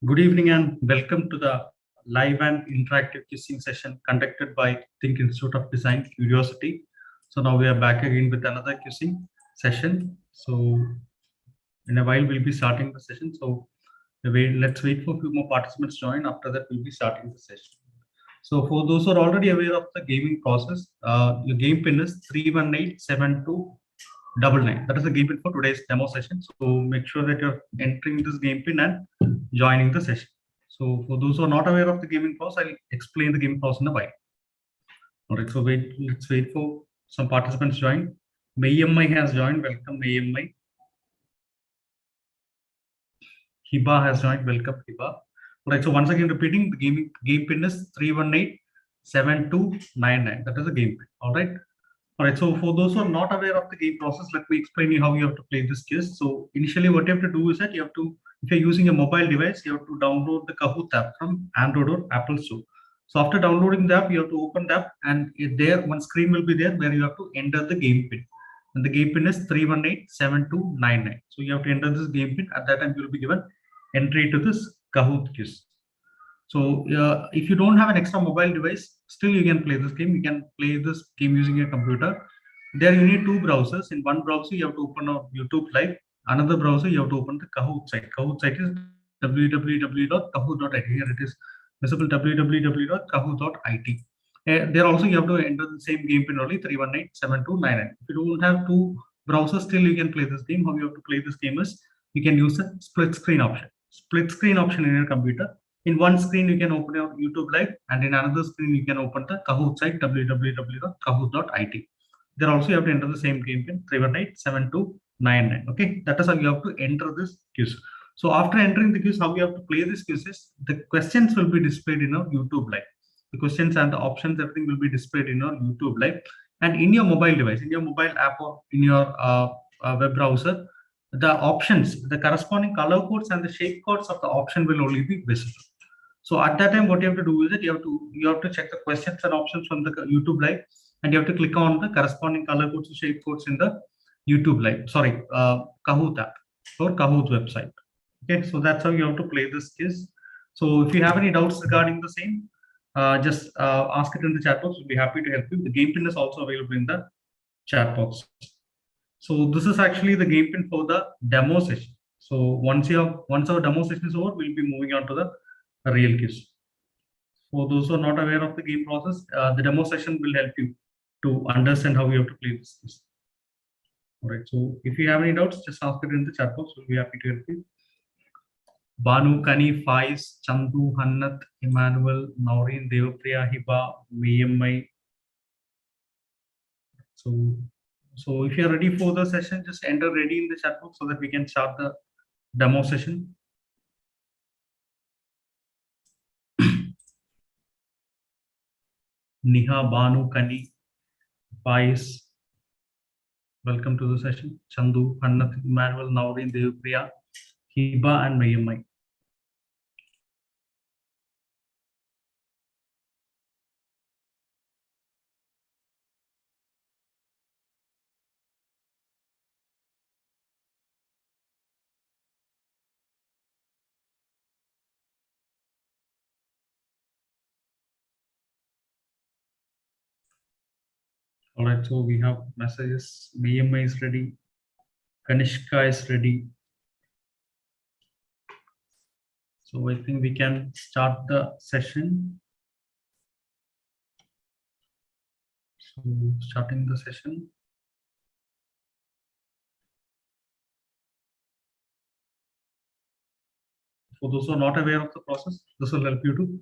Good evening and welcome to the live and interactive quizzing session conducted by THiNC Institute of Design, Qriosity. So now we are back again with another quizzing session. So in a while we'll be starting the session. So let's wait for a few more participants to join. After that we'll be starting the session. So for those who are already aware of the gaming process, your game pin is 3187299. That is the game pin for today's demo session. So make sure that you're entering this game pin and joining the session. So for those who are not aware of the gaming process, I'll explain the gaming process in a while. All right, so let's wait for some participants to join. Mayamai has joined. Welcome, Mayamai. Hiba has joined. Welcome, Hiba. All right, so once again repeating, the game pin is 3187299. That is the game pin. All right. All right, so for those who are not aware of the game process, let me explain you how you have to play this quiz. So initially what you have to do is that you have to, if you're using a mobile device, you have to download the Kahoot app from Android or Apple Store. So after downloading the app, you have to open the app and there one screen will be there where you have to enter the game pin. And the game pin is 3187299. So you have to enter this game pin. At that time, you will be given entry to this Kahoot quiz. So if you don't have an extra mobile device, still you can play this game. You can play this game using your computer. There you need two browsers. In one browser, you have to open a YouTube Live. Another browser, you have to open the Kahoot site. Kahoot site is www.kahoot.it. Here it is visible, www.kahoot.it. There also you have to enter the same game pin only, 3187299. If you don't have two browsers, still you can play this game. How you have to play this game is you can use the split screen option. Split screen option in your computer. In one screen, you can open your YouTube Live, and in another screen, you can open the Kahoot site, www.kahoot.it. There also, you have to enter the same game pin, 3187299. Okay, that is how you have to enter this quiz. So after entering the quiz, how you have to play this quiz is the questions will be displayed in your YouTube Live. The questions and the options, everything will be displayed in your YouTube Live. And in your mobile device, in your mobile app or in your web browser, the options, the corresponding color codes and the shape codes of the option will only be visible. So at that time, what you have to do is that you have to check the questions and options from the YouTube Live, and you have to click on the corresponding color codes and shape codes in the YouTube Live. Sorry, Kahoot app or Kahoot website. Okay, so that's how you have to play this quiz. So if you have any doubts regarding the same, just ask it in the chat box. We'll be happy to help you. The game pin is also available in the chat box. So this is actually the game pin for the demo session. So once our demo session is over, we'll be moving on to the real quiz. For those who are not aware of the game process, the demo session will help you to understand how you have to play this quiz. All right. So if you have any doubts, just ask it in the chat box. We'll be happy to help you. Banu, Kani, Faiz, Chandu, Hannat, Emmanuel, Naureen, Devapriya, Hiba, Mayamai. So if you're ready for the session, just enter ready in the chat box so that we can start the demo session. Niha, Banu, Kani, Faiz, welcome to the session. Chandu, Hannat, Emmanuel, Naureen, Devapriya, Hiba, and Mayamai. All right, so we have messages. Mayamai is ready. Kanishka is ready. So I think we can start the session. So starting the session. For those who are not aware of the process, this will help you to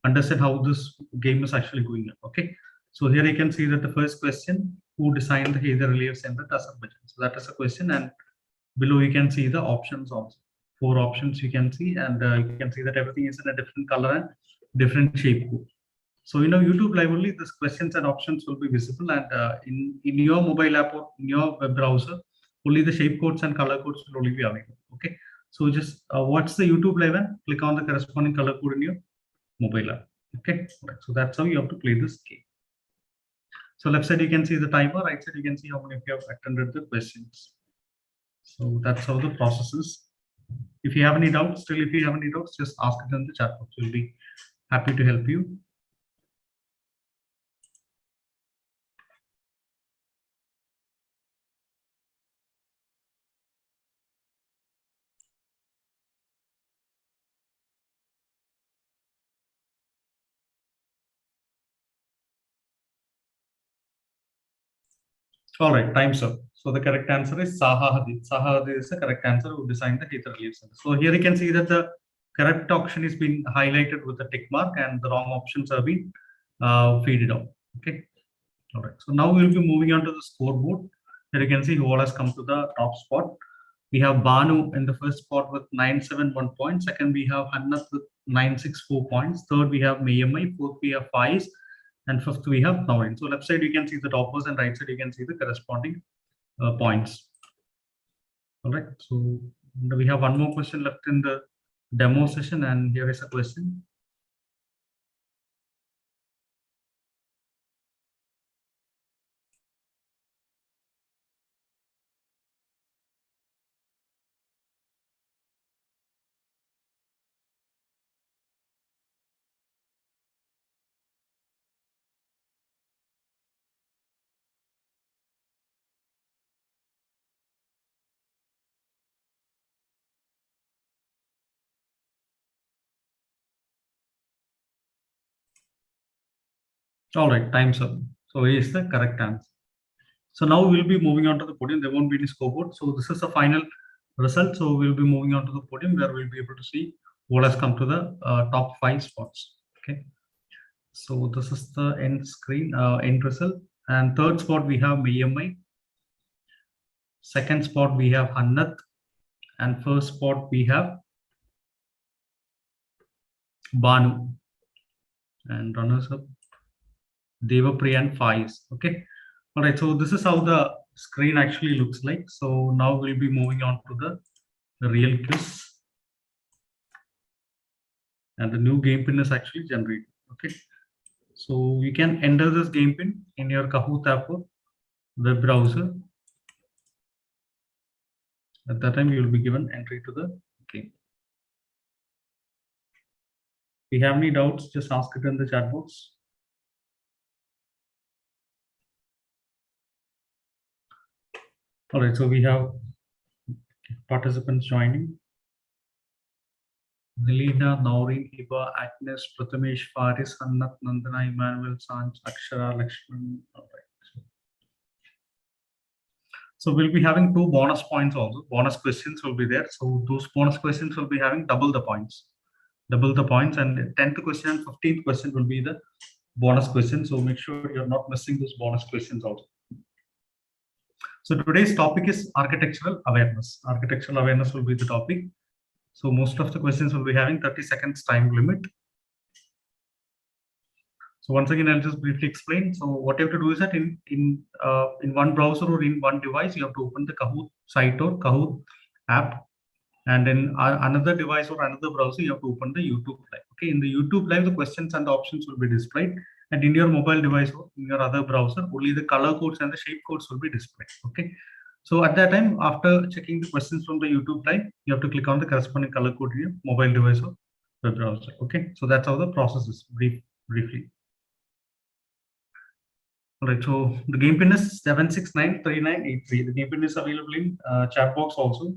understand how this game is actually going on. Okay. So here you can see that the first question, who designed the Heather reliefs in the Azerbaijan? So that is a question, and below you can see the options also. 4 options you can see, and you can see that everything is in a different color and different shape code. So YouTube Live only, these questions and options will be visible, and in your mobile app or in your web browser, only the shape codes and color codes will only be available. Okay. So just watch the YouTube Live and click on the corresponding color code in your mobile app. Okay. Right. So that's how you have to play this game. So left side you can see the timer, right side you can see how many of you have attended the questions. So that's how the process is. If you have any doubts, just ask it in the chat box. We'll be happy to help you. All right, time's up. So the correct answer is Zaha Hadid. Zaha Hadid is the correct answer who designed the Heathrow Relief Center. So here you can see that the correct option is been highlighted with a tick mark and the wrong options have been faded out. Okay. All right. So now we'll be moving on to the scoreboard. Here you can see who all has come to the top spot. We have Banu in the first spot with 971 points. Second, we have Hannat with 964 points. Third, we have Mayamai. Fourth, we have Faiz. And fifth, we have Naurin. So left side, you can see the toppers, and right side, you can see the corresponding points. All right. So we have one more question left in the demo session, and here is a question. All right, time's up. So A is the correct answer. So now we'll be moving on to the podium. There won't be any scoreboard. So this is the final result. So we'll be moving on to the podium where we'll be able to see what has come to the top 5 spots. Okay. So this is the end screen, end result. And third spot we have Mayamai. Second spot we have Hannat. And first spot we have Banu. And runners up Devapriya and Faiz. Okay. All right. So this is how the screen actually looks like. So now we'll be moving on to the real quiz. And the new game pin is actually generated. Okay. So you can enter this game pin in your Kahoot app or web browser. At that time, you will be given entry to the game. If you have any doubts, just ask it in the chat box. All right, so we have participants joining. Nilina, Naurin, Hiba, Agnes, Prathamesh, Faris, Hannat, Nandana, Emmanuel, Sanj, Akshara, Lakshman. All right. So we'll be having 2 bonus points also. Bonus questions will be there. So those bonus questions will be having double the points. And the 10th question and 15th question will be the bonus question. So make sure you're not missing those bonus questions also. So today's topic is architectural awareness. Architectural awareness will be the topic. So most of the questions will be having 30 seconds time limit. So once again, I'll just briefly explain. So what you have to do is that in one browser or in one device, you have to open the Kahoot site or Kahoot app. And in another device or another browser, you have to open the YouTube Live. Okay, in the YouTube Live, the questions and the options will be displayed. And in your mobile device or in your other browser, only the color codes and the shape codes will be displayed. Okay. So at that time, after checking the questions from the YouTube Live, you have to click on the corresponding color code in your mobile device or web browser. Okay. So that's how the process is briefly. All right. So the game pin is 7693983. The game pin is available in chat box also.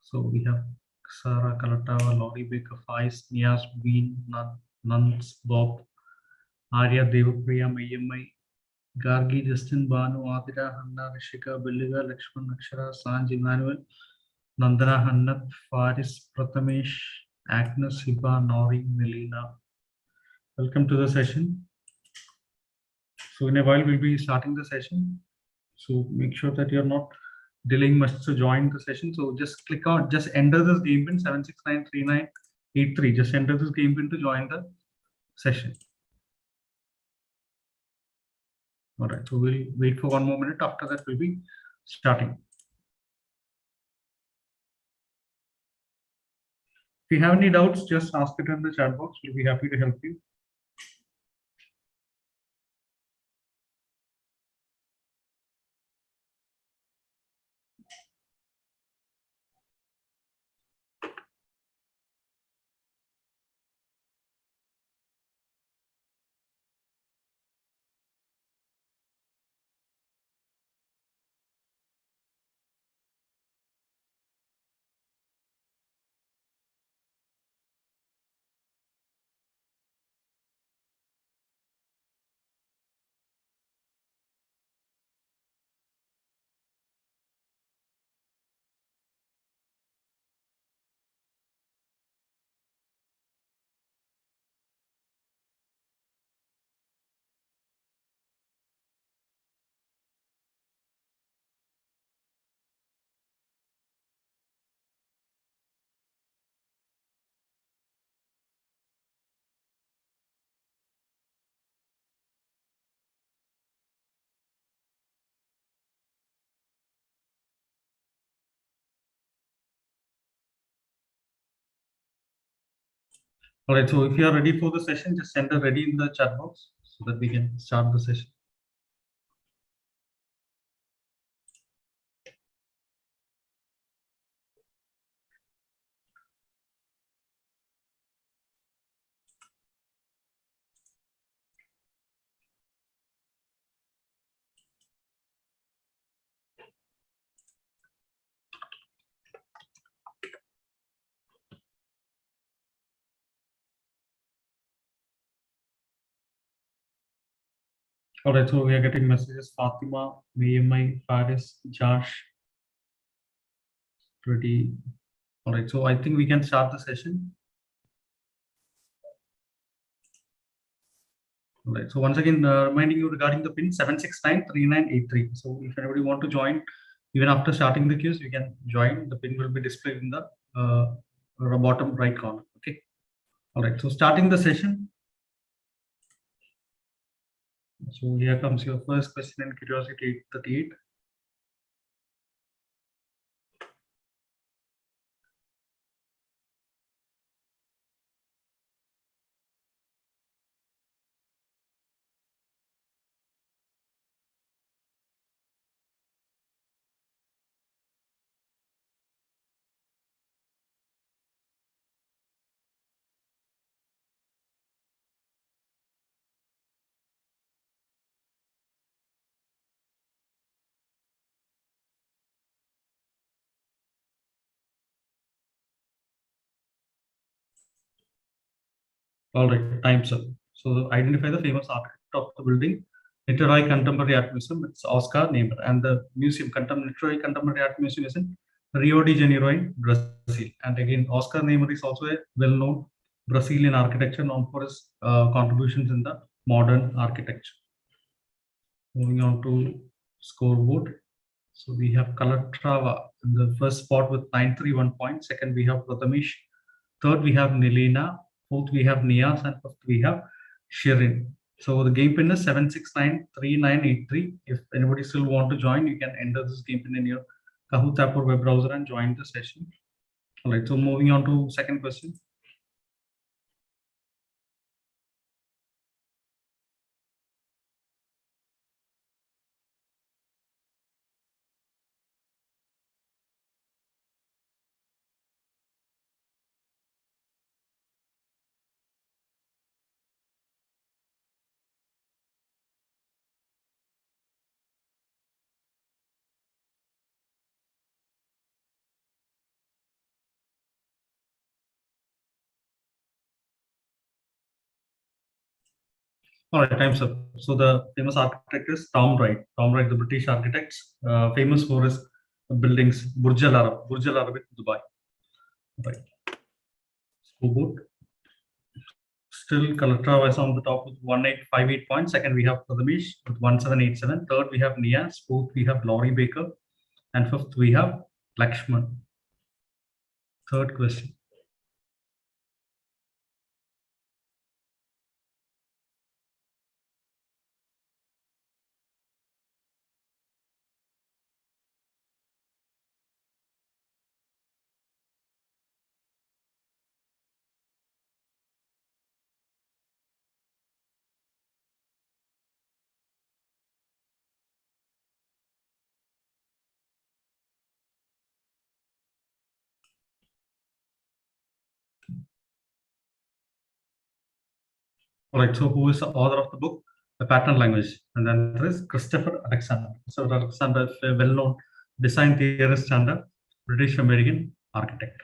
So we have Sarah Kalatava, Lori Baker, Faiz, Niaz, Bean, Nans, Bob, Arya, Devapriya, Mayamai, Gargi, Justin, Banu, Adira, Hanna, Rishika, Billiga, Lakshman, Akshara, Sanj, Emmanuel, Nandana, Hannat, Faris, Prathamesh, Agnes, Hiba, Nori, Melina. Welcome to the session. So in a while, we'll be starting the session. So make sure that you're not delaying much to join the session. So just click on, just enter this game pin 7693983. Just enter this game pin to join the session. All right, so we'll wait for 1 more minute. After that, we'll be starting. If you have any doubts, just ask it in the chat box. We'll be happy to help you. All right, so if you are ready for the session, just enter ready in the chat box so that we can start the session. All right, so we are getting messages. Fatima, VMI, Faris, Josh, pretty. All right, so I think we can start the session. All right, so once again, reminding you regarding the pin 7693983. So if anybody want to join, even after starting the quiz, you can join. The pin will be displayed in the bottom right corner. Okay. All right, so starting the session. So here comes your first question in Qriosity 38. All right, time's up. So identify the famous architect of the building, Literary Contemporary Art Museum. It's Oscar Niemeyer, and the museum, Literary Contemporary Art Museum, is in Rio de Janeiro in Brazil. And again, Oscar Niemeyer is also a well-known Brazilian architecture known for his contributions in the modern architecture. Moving on to scoreboard. So we have Calatrava in the first spot with 931 points. Second, we have Prathamesh. Third, we have Nilena. Fourth, we have Nias. And fifth, we have Shirin. So the game pin is 7693983. If anybody still want to join, you can enter this game pin in your Kahoot app or web browser and join the session. All right, so moving on to second question. All right, time's up. So the famous architect is Tom Wright. Tom Wright, the British architect, famous for his buildings, Burj Al Arab, Dubai. Right. Scoreboard. Still, Calatrava is on the top with 1858 points. Second, we have Prathamesh with 1787. Third, we have Nias. Fourth, we have Laurie Baker. And fifth, we have Lakshman. Third question. All right, so who is the author of the book, The Pattern Language? And then there is Christopher Alexander. Christopher Alexander is a well-known design theorist and a British American architect.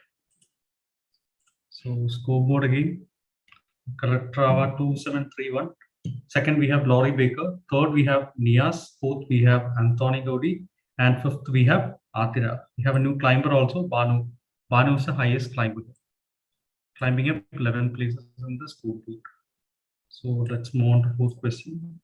So scoreboard again, Calatrava 2731. Second, we have Laurie Baker. Third, we have Nias. Fourth, we have Anthony Gaudi. And fifth, we have Atira. We have a new climber also, Banu. Banu is the highest climber, climbing up 11 places in the scoreboard. So let's move on to fourth question.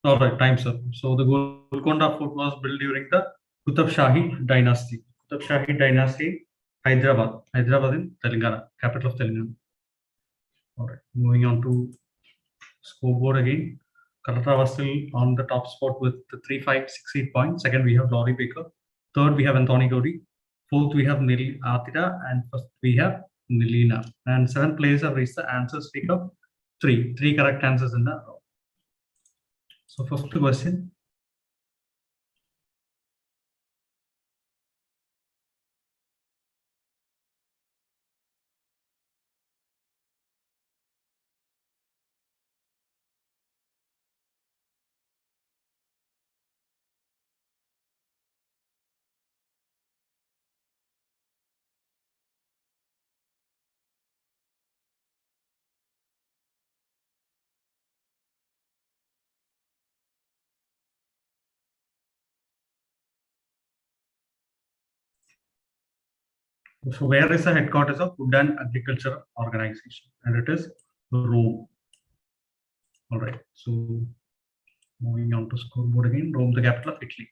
All right, time's up. So the Golconda Fort was built during the Qutub Shahi dynasty. Qutub Shahi dynasty, Hyderabad. Hyderabad in Telangana, capital of Telangana. All right, moving on to scoreboard again. Kalatra was still on the top spot with the 3,568 points. Second, we have Laurie Baker. Third, we have Anthony Gaudi. Fourth, we have Nil Atira. And first, we have Nilina. And seventh players have reached the answer streak of three. Three correct answers in the row. So first question. So where is the headquarters of Food and Agriculture Organization? And it is Rome. All right. So moving on to scoreboard again. Rome, the capital of Italy.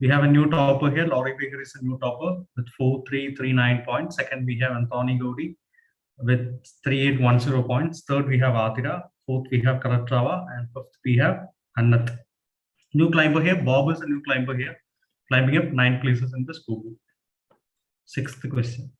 We have a new topper here. Laurie Baker is a new topper with 4,339 points. Second, we have Anthony Gaudi with 3,810 points. Third, we have Atira. Fourth, we have Calatrava. And fifth, we have Hannat. New climber here. Bob is a new climber here, climbing up 9 places in the scoreboard. Sixth question.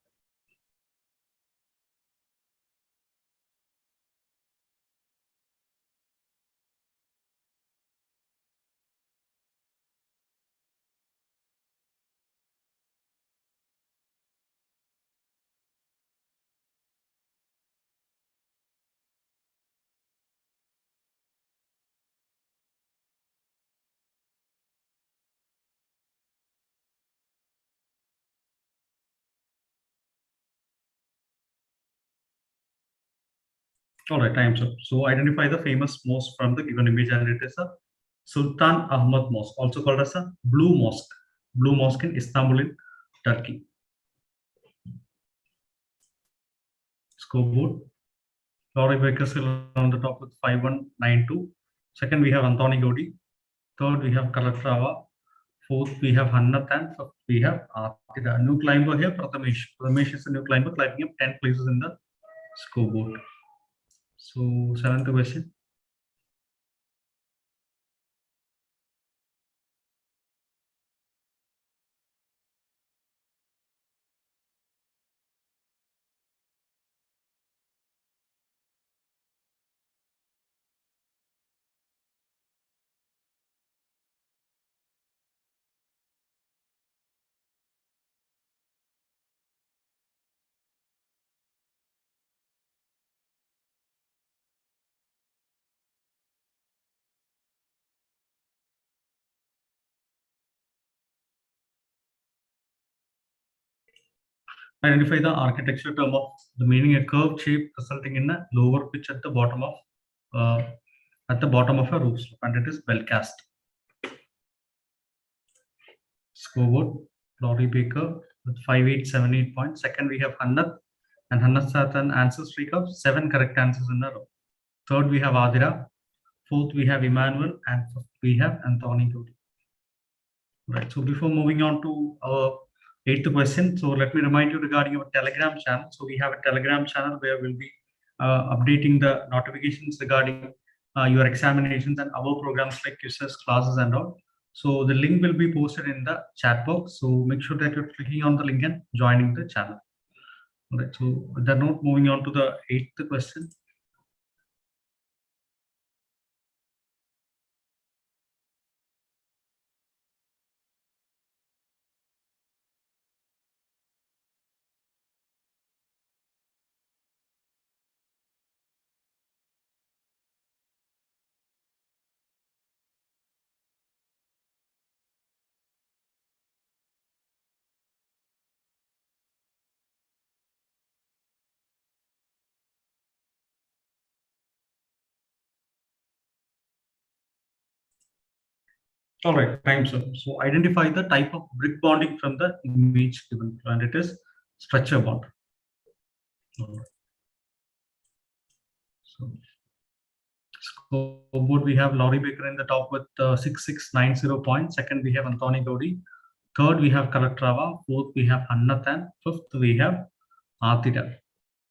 All right, time's up. So identify the famous mosque from the given image, and it is a Sultan Ahmad Mosque, also called as a Blue Mosque. Blue Mosque in Istanbul in Turkey. Scoreboard. Laurie Baker still on the top with 5,192. Second, we have Anthony Gaudi. Third, we have Calatrava. Fourth, we have Hannat, and fifth, we have Atira. New climber here, Prathamesh. Prathamesh is a new climber, climbing up 10 places in the scoreboard. So, seventh question. Identify the architecture term of the meaning a curved shape resulting in a lower pitch at the bottom of a roof slope, and it is well cast. Scoreboard. Laurie Baker with 5,878 points. Second, we have Hannat, and Hannat has an answer streak of 7 correct answers in a row. Third, we have Adira. Fourth, we have Emmanuel, and fifth, we have Anthony Gaudi. Right. So before moving on to our Eighth question. So let me remind you regarding our Telegram channel. So we have a Telegram channel where we'll be updating the notifications regarding your examinations and our programs like quizzes, classes, and all. So the link will be posted in the chat box. So make sure that you're clicking on the link and joining the channel. All right. So with that note, moving on to the eighth question. All right, time sir. So identify the type of brick bonding from the image given, and it is structure bond. All right. So scoreboard, we have Laurie Baker in the top with 6690 points. Second, we have Anthony Gaudi. Third, we have Kalatrava. Fourth, we have Annathan. Fifth, we have Athida.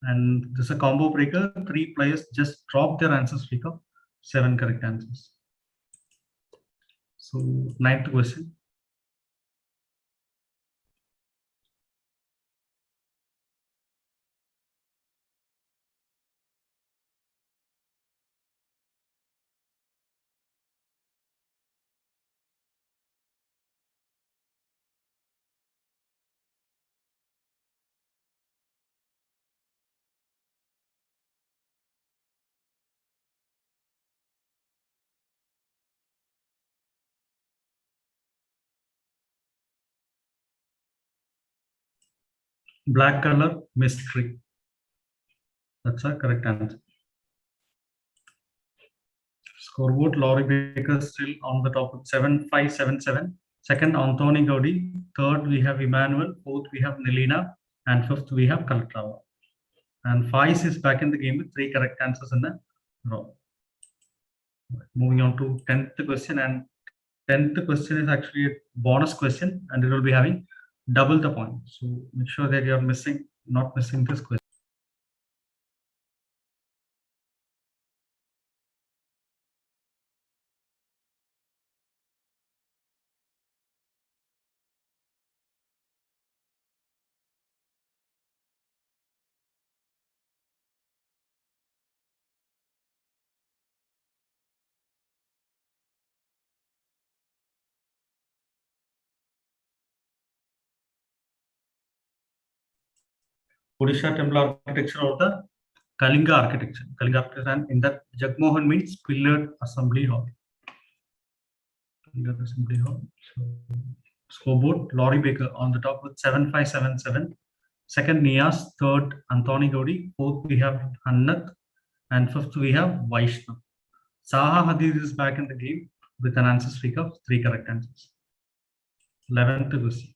And this is a combo breaker. Three players just dropped their answers. Pick up 7 correct answers. So ninth question. Black color mystery. That's a correct answer. Scoreboard, Laurie Baker still on the top with 7577. Second, Anthony Gaudi. Third, we have Emmanuel. Fourth, we have Nelina. And fifth, we have Kalatrava. And Faiz is back in the game with 3 correct answers in a row. Moving on to 10th question. And 10th question is actually a bonus question, and it will be having double the point. So make sure that you're not missing this question. Odisha temple architecture or the Kalinga architecture. Kalinga architecture, and in that Jagmohan means pillared assembly hall. Pillared assembly hall. So, scoreboard, Laurie Baker on the top with 7577. Second, Nias. Third, Anthony Gaudi. Fourth, we have Hannat. And fifth, we have Vaishnav. Saha Hadid is back in the game with an answer streak of 3 correct answers. 11th question.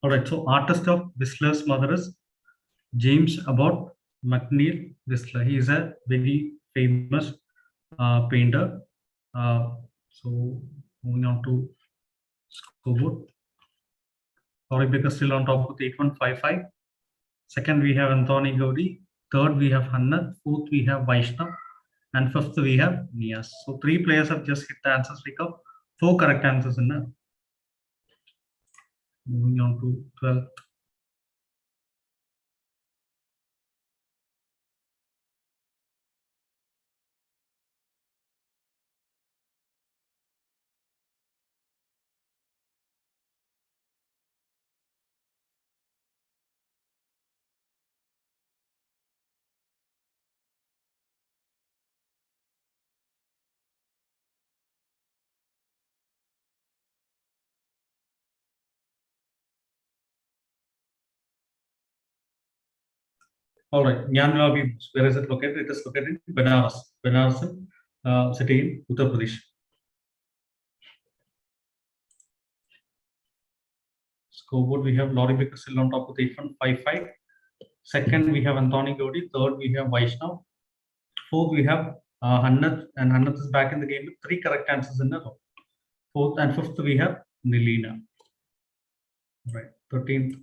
All right, so artist of Whistler's mother is James Abbott McNeil Whistler. He is a very famous painter. So moving on to scoreboard. Laurie Baker still on top with 8155. Second, we have Anthony Gaudi. Third, we have Hannat. Fourth, we have Vaishnav. And fifth, we have Nias. So 3 players have just hit the answer streak of 4 correct answers in there. Moving on to 12th. All right, Nyanlavi, where is it located? It is located in Benares, Benares city in Uttar Pradesh. Scoreboard, we have Laurie Baker still on top with 8.55. Second, we have Anthony Gaudi. Third, we have Vaishnav. Fourth, we have Hannath, and Hannath is back in the game with 3 correct answers in a row. Fourth and fifth, we have Nilina. Right, 13th.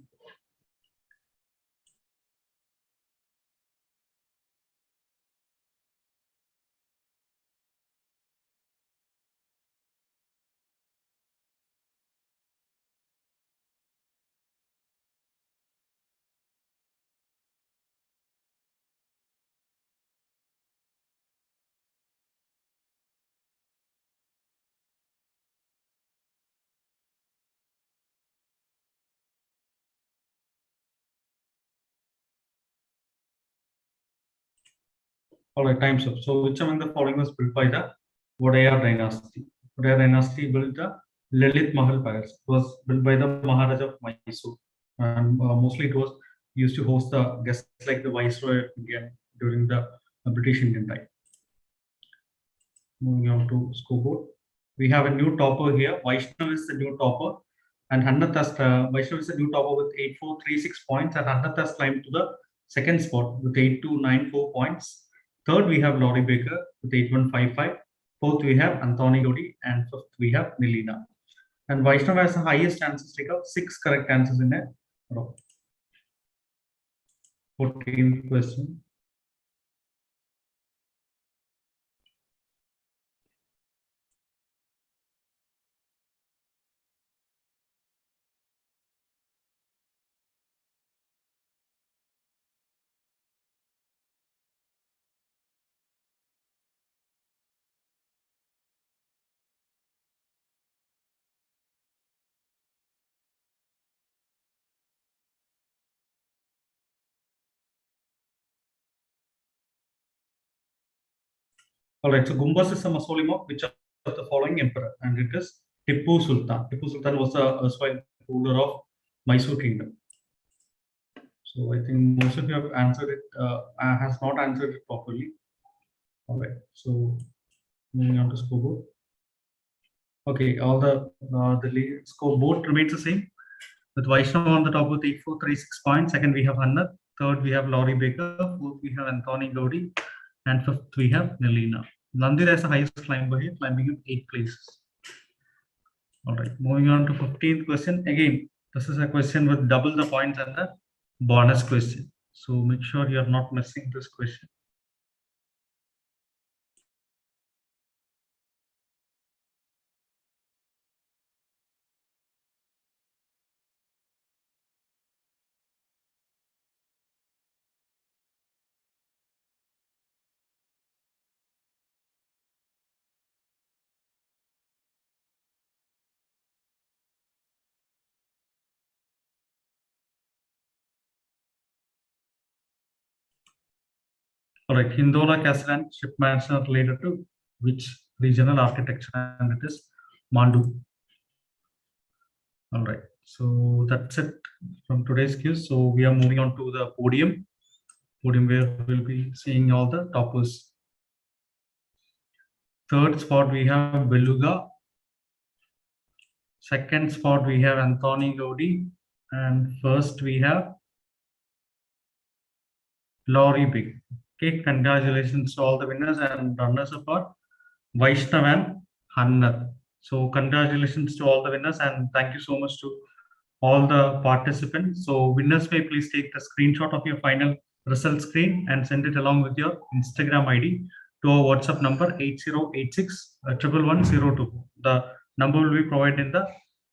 All right, time's up. So, which among the following was built by the Wadayar dynasty? Wadayar dynasty built the Lilith Mahal Palace. It was built by the Maharaja of Mysore, and mostly it was used to host the guests like the Viceroy of India during the British Indian time. Moving on to scoreboard, we have a new topper here. Vaishnav is the new topper, and Hannath has Vaishnav is the new topper with 8436 points, and Hannath has climbed to the second spot with 8294 points. Third, we have Laurie Baker with 8155. Fourth, we have Anthony Gaudi, and fifth, we have Nilina. And Vaishnav has the highest answers take of 6 correct answers in a row. 14th question. All right, so Gumbas is a mausoleum of which of the following emperor? And it is Tipu Sultan. Tipu Sultan was the erstwhile ruler of Mysore Kingdom. So I think most of you have answered it, has not answered it properly. All right, so moving on to scoreboard. Okay, all the scoreboard remains the same, with Vaishnav on the top with 8436 points. Second, we have Hannath. Third, we have Laurie Baker. Fourth, we have Anthony Gaudi. And fifth, we have Nilina. Nandira is the highest climber here, climbing in 8 places. All right, moving on to 15th question. Again, this is a question with double the points and the bonus question. So make sure you are not missing this question. All right, Hindola Castle and Ship Mansion are related to which regional architecture? And it is Mandu. All right, so that's it from today's quiz. So we are moving on to the podium where we'll be seeing all the toppers. Third spot, we have Beluga. Second spot, we have Anthony Gaudi. And first, we have Laurie Baker. Okay, congratulations to all the winners and runners up are Vaishnav and Hannath. So congratulations to all the winners and thank you so much to all the participants. So winners may please take the screenshot of your final result screen and send it along with your Instagram ID to our WhatsApp number 8086 11102. The number will be provided in the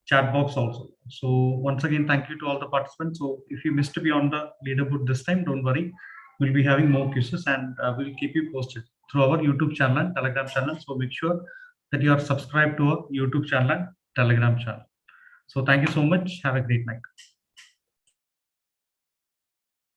chat box also. So once again, thank you to all the participants. So if you missed to be on the leaderboard this time, don't worry. We'll be having more quizzes and we'll keep you posted through our YouTube channel and Telegram channel. So make sure that you are subscribed to our YouTube channel and Telegram channel. So thank you so much. Have a great night.